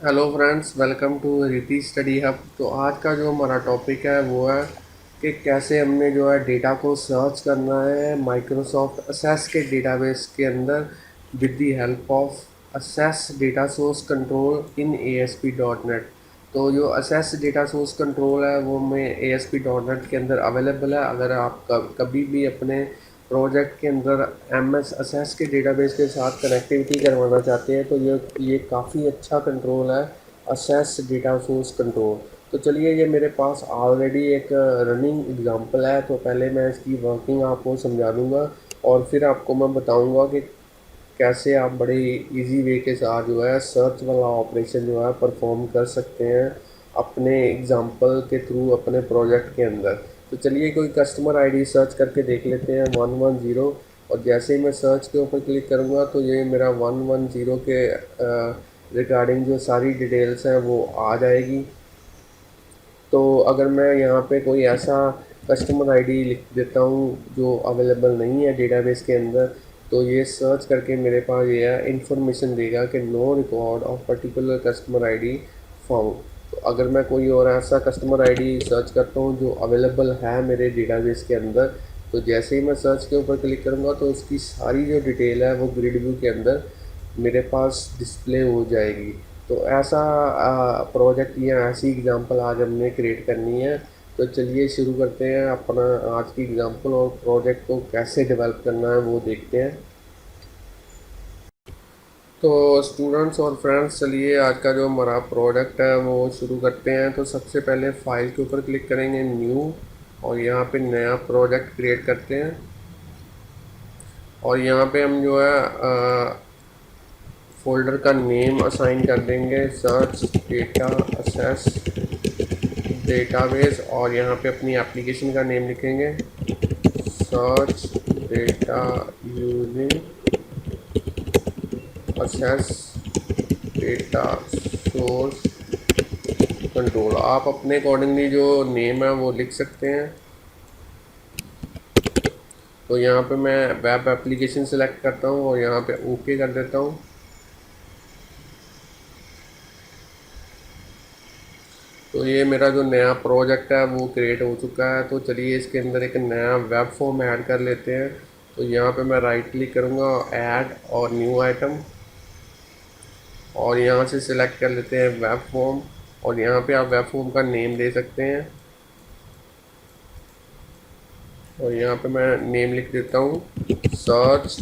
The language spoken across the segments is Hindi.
हेलो फ्रेंड्स, वेलकम टू रीति स्टडी हब। तो आज का जो हमारा टॉपिक है वो है कि कैसे हमने जो है डेटा को सर्च करना है माइक्रोसॉफ्ट असेस के डेटाबेस के अंदर with the help of assess data source control in ASP.NET। तो जो असेस डेटा सोर्स कंट्रोल है वो हमें ASP.NET के अंदर अवेलेबल है। अगर आप कभी भी अपने प्रोजेक्ट के अंदर MS असेस के डेटाबेस के साथ कनेक्टिविटी करवाना चाहते हैं तो ये काफ़ी अच्छा कंट्रोल है, असेस डेटा सोर्स कंट्रोल। तो चलिए, ये मेरे पास ऑलरेडी एक रनिंग एग्जांपल है, तो पहले मैं इसकी वर्किंग आपको समझा दूंगा और फिर आपको मैं बताऊंगा कि कैसे आप बड़े इजी वे के साथ जो है सर्च वाला ऑपरेशन जो है परफॉर्म कर सकते हैं अपने एग्जांपल के थ्रू अपने प्रोजेक्ट के अंदर। तो चलिए, कोई कस्टमर आईडी सर्च करके देख लेते हैं 110। और जैसे ही मैं सर्च के ऊपर क्लिक करूँगा तो ये मेरा 110 के रिगार्डिंग जो सारी डिटेल्स हैं वो आ जाएगी। तो अगर मैं यहाँ पे कोई ऐसा कस्टमर आईडी लिख देता हूँ जो अवेलेबल नहीं है डेटाबेस के अंदर, तो ये सर्च करके मेरे पास ये है इंफॉर्मेशन देगा कि no record of particular customer ID found. तो अगर मैं कोई और ऐसा कस्टमर आईडी सर्च करता हूँ जो अवेलेबल है मेरे डेटाबेस के अंदर, तो जैसे ही मैं सर्च के ऊपर क्लिक करूँगा तो उसकी सारी जो डिटेल है वो ग्रिड व्यू के अंदर मेरे पास डिस्प्ले हो जाएगी। तो ऐसा प्रोजेक्ट या ऐसी एग्जांपल आज हमने क्रिएट करनी है। तो चलिए शुरू करते हैं अपना आज की एग्जांपल, और प्रोजेक्ट को कैसे डेवलप करना है वो देखते हैं। तो स्टूडेंट्स और फ्रेंड्स, चलिए आज का जो हमारा प्रोडक्ट है वो शुरू करते हैं। तो सबसे पहले फाइल के ऊपर क्लिक करेंगे, न्यू, और यहाँ पे नया प्रोजेक्ट क्रिएट करते हैं। और यहाँ पे हम जो है फोल्डर का नेम असाइन कर देंगे, सर्च डेटा असेस डेटाबेस, और यहाँ पे अपनी एप्लीकेशन का नेम लिखेंगे, search data using assess data source control. आप अपने अकॉर्डिंगली जो नेम है वो लिख सकते हैं। तो यहाँ पे मैं वेब एप्लीकेशन सेलेक्ट करता हूँ और यहाँ पे ओके कर देता हूँ। तो ये मेरा जो नया प्रोजेक्ट है वो क्रिएट हो चुका है। तो चलिए इसके अंदर एक नया वेब फॉर्म ऐड कर लेते हैं। तो यहाँ पे मैं राइट क्लिक करूँगा, ऐड और न्यू आइटम, और यहाँ से सिलेक्ट कर लेते हैं वेब फॉर्म। और यहाँ पे आप वेब फॉर्म का नेम दे सकते हैं, और यहाँ पे मैं नेम लिख देता हूँ सर्च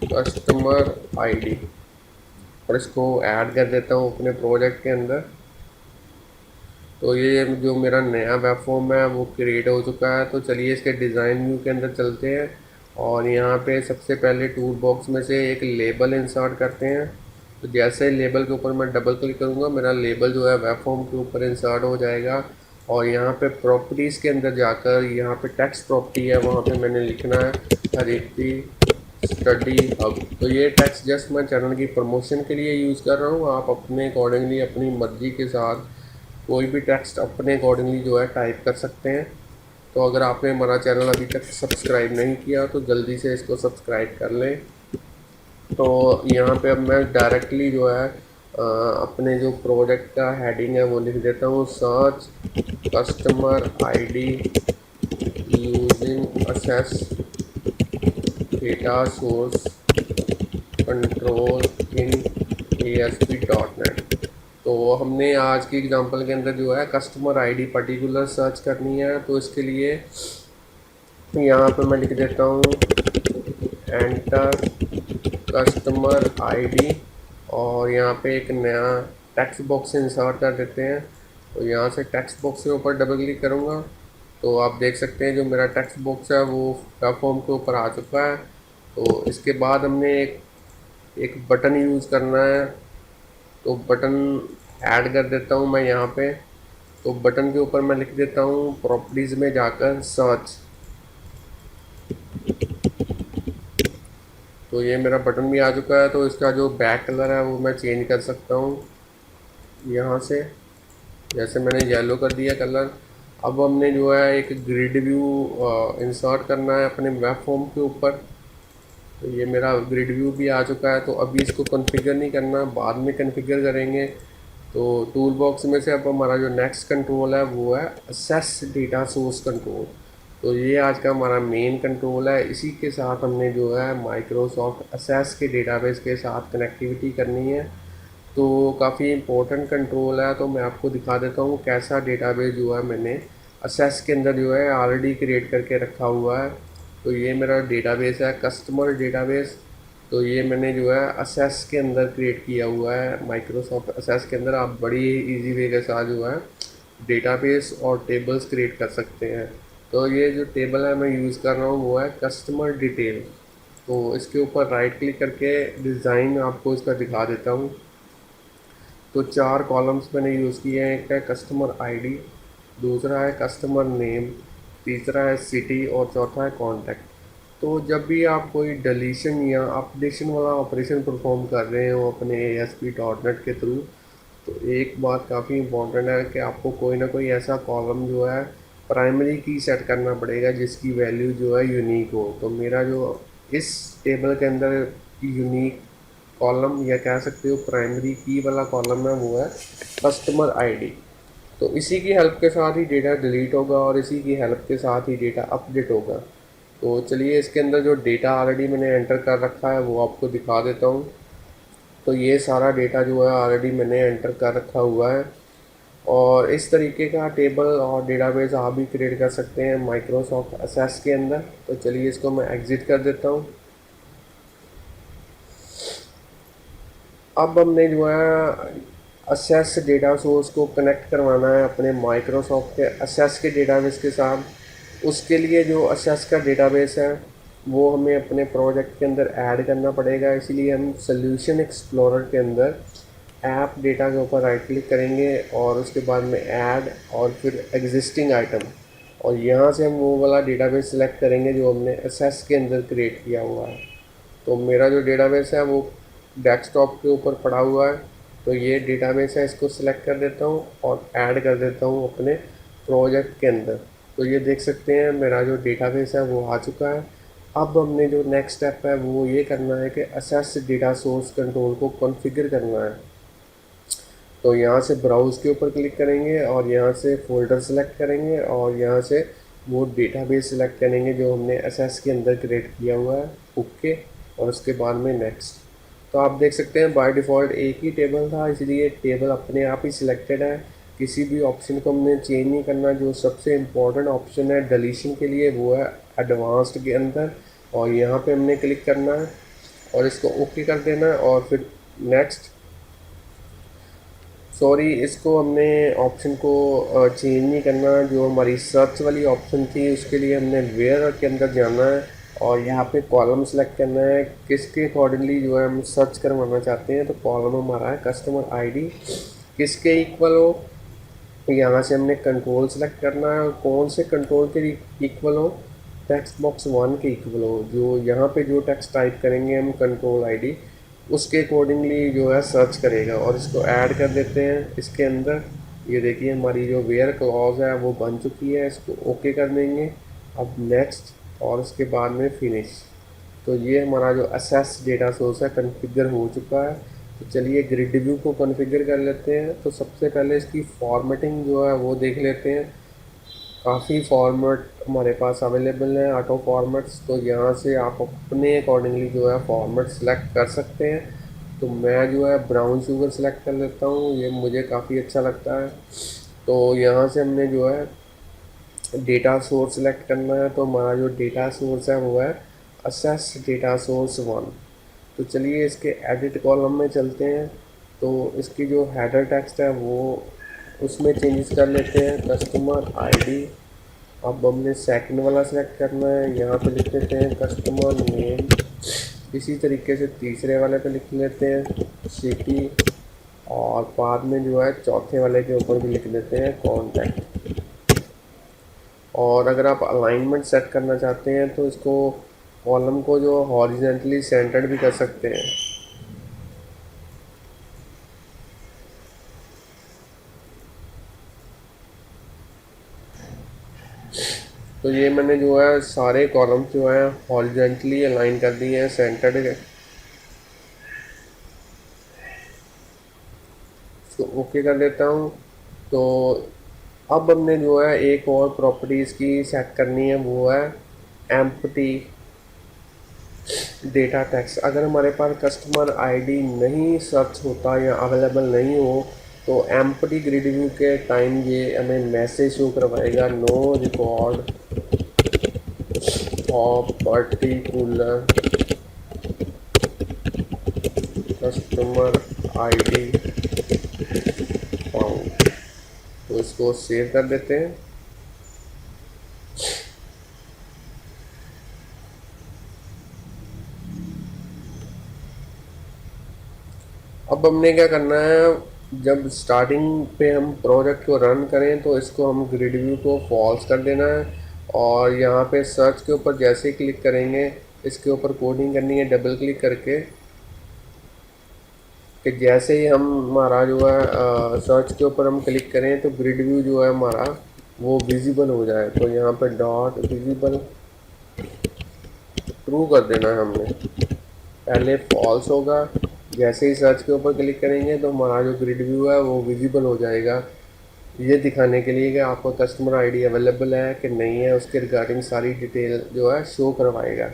कस्टमर आईडी, और इसको ऐड कर देता हूँ अपने प्रोजेक्ट के अंदर। तो ये जो मेरा नया वेब फॉर्म है वो क्रिएट हो चुका है। तो चलिए इसके डिज़ाइन व्यू के अंदर चलते हैं, और यहाँ पे सबसे पहले टूल बॉक्स में से एक लेबल इंसर्ट करते हैं। तो जैसे लेबल के ऊपर मैं डबल क्लिक करूँगा, मेरा लेबल जो है वेब फॉर्म के ऊपर इंसर्ट हो जाएगा। और यहाँ पे प्रॉपर्टीज़ के अंदर जाकर यहाँ पे टेक्स्ट प्रॉपर्टी है, वहाँ पे मैंने लिखना है हरिप्री स्टडी हब। तो ये टेक्स्ट जस्ट मैं चैनल की प्रमोशन के लिए यूज़ कर रहा हूँ। आप अपने अकॉर्डिंगली अपनी मर्ज़ी के साथ कोई भी टेक्स्ट अपने अकॉर्डिंगली जो है टाइप कर सकते हैं। तो अगर आपने हमारा चैनल अभी तक सब्सक्राइब नहीं किया तो जल्दी से इसको सब्सक्राइब कर लें। तो यहाँ पे अब मैं डायरेक्टली जो है अपने जो प्रोजेक्ट का हेडिंग है वो लिख देता हूँ, search customer ID using assess data source control इन ASP.NET। तो हमने आज की एग्जांपल के अंदर जो है कस्टमर आईडी पर्टिकुलर सर्च करनी है। तो इसके लिए यहाँ पे मैं लिख देता हूँ एंटर कस्टमर आईडी, और यहाँ पे एक नया टेक्स्ट बॉक्स इंसर्ट कर देते हैं। तो यहाँ से टेक्स्ट बॉक्स के ऊपर डबल क्लिक करूँगा तो आप देख सकते हैं जो मेरा टेक्स्ट बॉक्स है वो वेब फॉर्म के ऊपर आ चुका है। तो इसके बाद हमने एक बटन यूज़ करना है। तो बटन ऐड कर देता हूँ मैं यहाँ पे। तो बटन के ऊपर मैं लिख देता हूँ प्रॉपर्टीज़ में जाकर सर्च। तो ये मेरा बटन भी आ चुका है। तो इसका जो बैक कलर है वो मैं चेंज कर सकता हूँ यहाँ से, जैसे मैंने येलो कर दिया कलर। अब हमने जो है एक ग्रिड व्यू इंसर्ट करना है अपने वेब फॉर्म के ऊपर। तो ये मेरा ग्रिड व्यू भी आ चुका है। तो अभी इसको कॉन्फ़िगर नहीं करना, बाद में कॉन्फ़िगर करेंगे। तो टूल बॉक्स में से अब हमारा जो नेक्स्ट कंट्रोल है वो है असेस डेटा सोर्स कंट्रोल। तो ये आज का हमारा मेन कंट्रोल है। इसी के साथ हमने जो है माइक्रोसॉफ्ट असेस के डेटाबेस के साथ कनेक्टिविटी करनी है। तो काफ़ी इम्पोर्टेंट कंट्रोल है। तो मैं आपको दिखा देता हूँ कैसा डेटाबेस जो है मैंने असेस के अंदर जो है ऑलरेडी क्रिएट करके रखा हुआ है। तो ये मेरा डेटाबेस है कस्टमर डेटाबेस। तो ये मैंने जो है असेस के अंदर क्रिएट किया हुआ है। माइक्रोसॉफ्ट असेस के अंदर आप बड़ी इजी वे के साथ जो है डेटाबेस और टेबल्स क्रिएट कर सकते हैं। तो ये जो टेबल है मैं यूज़ कर रहा हूँ वो है कस्टमर डिटेल। तो इसके ऊपर राइट क्लिक करके डिज़ाइन आपको इसका दिखा देता हूँ। तो 4 कॉलम्स मैंने यूज़ किए हैं। एक है कस्टमर आईडी, दूसरा है कस्टमर नेम, तीसरा है सिटी और चौथा है कॉन्टैक्ट। तो जब भी आप कोई डिलीशन या अपडेशन वाला ऑपरेशन परफॉर्म कर रहे हो अपने ASP.NET के थ्रू, तो एक बात काफ़ी इंपॉर्टेंट है कि आपको कोई ना कोई ऐसा कॉलम जो है प्राइमरी की सेट करना पड़ेगा जिसकी वैल्यू जो है यूनिक हो। तो मेरा जो इस टेबल के अंदर यूनिक कॉलम या कह सकते हो प्राइमरी की वाला कॉलम है वो है कस्टमर आईडी। तो इसी की हेल्प के साथ ही डेटा डिलीट होगा और इसी की हेल्प के साथ ही डेटा अपडेट होगा। तो चलिए इसके अंदर जो डेटा ऑलरेडी मैंने एंटर कर रखा है वो आपको दिखा देता हूँ। तो ये सारा डेटा जो है ऑलरेडी मैंने एंटर कर रखा हुआ है। और इस तरीके का टेबल और डेटाबेस आप भी क्रिएट कर सकते हैं माइक्रोसॉफ्ट असेस के अंदर। तो चलिए इसको मैं एग्ज़िट कर देता हूँ। अब हमने जो है असेस डेटा सोर्स को कनेक्ट करवाना है अपने माइक्रोसॉफ्ट के असेस के डेटाबेस के साथ। उसके लिए जो असेस का डेटाबेस है वो हमें अपने प्रोजेक्ट के अंदर ऐड करना पड़ेगा। इसीलिए हम सॉल्यूशन एक्सप्लोरर के अंदर ऐप डेटा के ऊपर राइट क्लिक करेंगे और उसके बाद में ऐड और फिर एग्जिस्टिंग आइटम, और यहाँ से हम वो वाला डेटाबेस सेलेक्ट करेंगे जो हमने असेस के अंदर क्रिएट किया हुआ है। तो मेरा जो डेटाबेस है वो डेस्कटॉप के ऊपर पड़ा हुआ है। तो ये डेटाबेस है, इसको सिलेक्ट कर देता हूँ और ऐड कर देता हूँ अपने प्रोजेक्ट के अंदर। तो ये देख सकते हैं मेरा जो डेटाबेस है वो आ चुका है। अब हमने जो नेक्स्ट स्टेप है वो ये करना है कि असेस डेटा सोर्स कंट्रोल को कॉन्फ़िगर करना है। तो यहाँ से ब्राउज़ के ऊपर क्लिक करेंगे और यहाँ से फ़ोल्डर सेलेक्ट करेंगे और यहाँ से वो डेटाबेस सेलेक्ट करेंगे जो हमने एसएस के अंदर क्रिएट किया हुआ है। ओके, और उसके बाद में नेक्स्ट। तो आप देख सकते हैं बाय डिफ़ॉल्ट एक ही टेबल था, इसलिए टेबल अपने आप ही सिलेक्टेड है। किसी भी ऑप्शन को हमने चेंज नहीं करना। जो सबसे इम्पोर्टेंट ऑप्शन है डिलीशन के लिए वो है एडवांस्ड के अंदर, और यहाँ पे हमने क्लिक करना है और इसको ओके कर देना है और फिर नेक्स्ट। सॉरी, इसको हमने ऑप्शन को चेंज नहीं करना। जो हमारी सर्च वाली ऑप्शन थी उसके लिए हमने वेयर के अंदर जाना है और यहाँ पे कॉलम सेलेक्ट करना है किसके अकॉर्डिंगली जो है हम सर्च करवाना चाहते हैं। तो कॉलम हमारा है कस्टमर आईडी, किसके इक्वल हो। तो यहाँ से हमने कंट्रोल सेलेक्ट करना है और कौन से कंट्रोल के इक्वल हो, टेक्स्ट बॉक्स 1 के इक्वल हो। जो यहाँ पे जो टेक्स्ट टाइप करेंगे हम कंट्रोल आईडी उसके अकॉर्डिंगली जो है सर्च करेगा। और इसको ऐड कर देते हैं इसके अंदर। ये देखिए हमारी जो वेयर क्लॉज है वो बन चुकी है, इसको ओके कर देंगे। अब नेक्स्ट और उसके बाद में फिनिश। तो ये हमारा जो असेस डेटा सोर्स है कॉन्फ़िगर हो चुका है। तो चलिए ग्रिड व्यू को कॉन्फ़िगर कर लेते हैं। तो सबसे पहले इसकी फॉर्मेटिंग जो है वो देख लेते हैं। काफ़ी फॉर्मेट हमारे पास अवेलेबल है ऑटो फॉर्मेट्स। तो यहाँ से आप अपने अकॉर्डिंगली जो है फॉर्मेट सेलेक्ट कर सकते हैं। तो मैं जो है ब्राउन शुगर सेलेक्ट कर लेता हूँ, ये मुझे काफ़ी अच्छा लगता है। तो यहाँ से हमने जो है डेटा सोर्स सेलेक्ट करना है। तो हमारा जो डेटा सोर्स है वो है असेस डेटा सोर्स 1। तो चलिए इसके एडिट कॉलम में चलते हैं। तो इसकी जो हेडर टेक्स्ट है वो उसमें चेंजेस कर लेते हैं कस्टमर आईडी। अब हमने सेकंड वाला सेलेक्ट करना है, यहाँ पे लिख लेते हैं कस्टमर नेम। इसी तरीके से तीसरे वाले पे लिख लेते हैं सिटी, और बाद में जो है चौथे वाले के ऊपर भी लिख देते हैं कॉन्टैक्ट। और अगर आप अलाइनमेंट सेट करना चाहते हैं तो इसको कॉलम को जो हॉरिजेंटली सेंटर्ड भी कर सकते हैं। तो ये मैंने जो है सारे कॉलम्स जो है हॉरिजॉन्टली अलाइन कर दिए हैं सेंटर्ड है। इसको ओके कर देता हूँ। तो अब हमने जो है एक और प्रॉपर्टीज़ की सेट करनी है, वो है एम्प्टी डेटा टेक्स्ट। अगर हमारे पास कस्टमर आईडी नहीं सर्च होता या अवेलेबल नहीं हो तो एम्प्टी ग्रिड व्यू के टाइम ये हमें मैसेज शो करवाएगा, no record of particular customer ID found. तो इसको सेव कर देते हैं। अब हमने क्या करना है, जब स्टार्टिंग पे हम प्रोजेक्ट को रन करें तो इसको हम ग्रिड व्यू को फॉल्स कर देना है, और यहाँ पे सर्च के ऊपर जैसे ही क्लिक करेंगे इसके ऊपर कोडिंग करनी है डबल क्लिक करके, कि जैसे ही हम हमारा जो है सर्च के ऊपर हम क्लिक करें तो ग्रिड व्यू जो है हमारा वो विजिबल हो जाए। तो यहाँ पे डॉट विजिबल ट्रू कर देना है हमने, पहले फॉल्स होगा, जैसे ही सर्च के ऊपर क्लिक करेंगे तो हमारा जो ग्रिड व्यू है वो विजिबल हो जाएगा, ये दिखाने के लिए कि आपको कस्टमर आईडी अवेलेबल है कि नहीं है, उसके रिगार्डिंग सारी डिटेल जो है शो करवाएगा।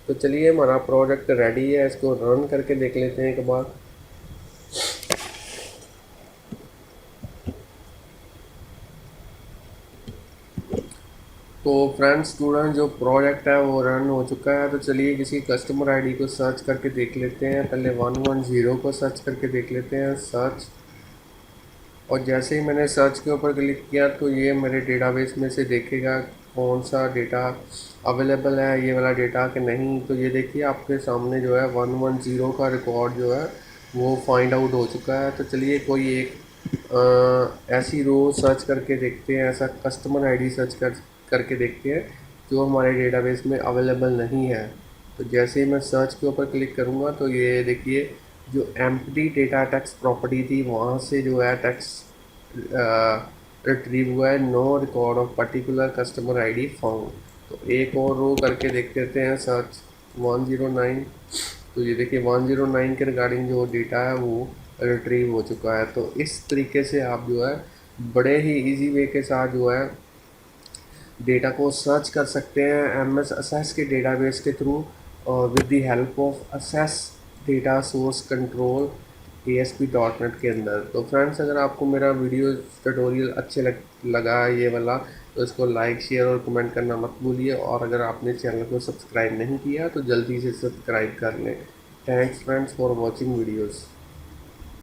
तो चलिए हमारा प्रोजेक्ट रेडी है, इसको रन करके देख लेते हैं एक बार। तो फ्रेंड्स स्टूडेंट जो प्रोजेक्ट है वो रन हो चुका है। तो चलिए किसी कस्टमर आईडी को सर्च करके देख लेते हैं। पहले 110 को सर्च करके देख लेते हैं, सर्च। और जैसे ही मैंने सर्च के ऊपर क्लिक किया तो ये मेरे डेटाबेस में से देखेगा कौन सा डेटा अवेलेबल है, ये वाला डेटा कि नहीं। तो ये देखिए आपके सामने जो है 110 का रिकॉर्ड जो है वो फाइंड आउट हो चुका है। तो चलिए कोई एक ऐसी रो सर्च करके देखते हैं, ऐसा कस्टमर आईडी सर्च करके देखते हैं जो हमारे डेटाबेस में अवेलेबल नहीं है। तो जैसे ही मैं सर्च के ऊपर क्लिक करूँगा तो ये देखिए जो एम्प्टी डेटा टेक्स्ट प्रॉपर्टी थी वहाँ से जो है टेक्स्ट रिट्रीव हुआ है, no record of particular customer ID found. तो एक और रो करके देख लेते हैं सर्च 109। तो ये देखिए 109 के रिगार्डिंग जो डेटा है वो रिट्रीव हो चुका है। तो इस तरीके से आप जो है बड़े ही इजी वे के साथ जो है डेटा को सर्च कर सकते हैं एम एस असेस के डेटाबेस के थ्रू, और with the help of assess data source control ASP.NET के अंदर। तो फ्रेंड्स अगर आपको मेरा वीडियो ट्यूटोरियल अच्छे लगा ये वाला तो इसको लाइक शेयर और कमेंट करना मत भूलिए, और अगर आपने चैनल को सब्सक्राइब नहीं किया तो जल्दी से सब्सक्राइब कर लें। Thanks friends for watching videos.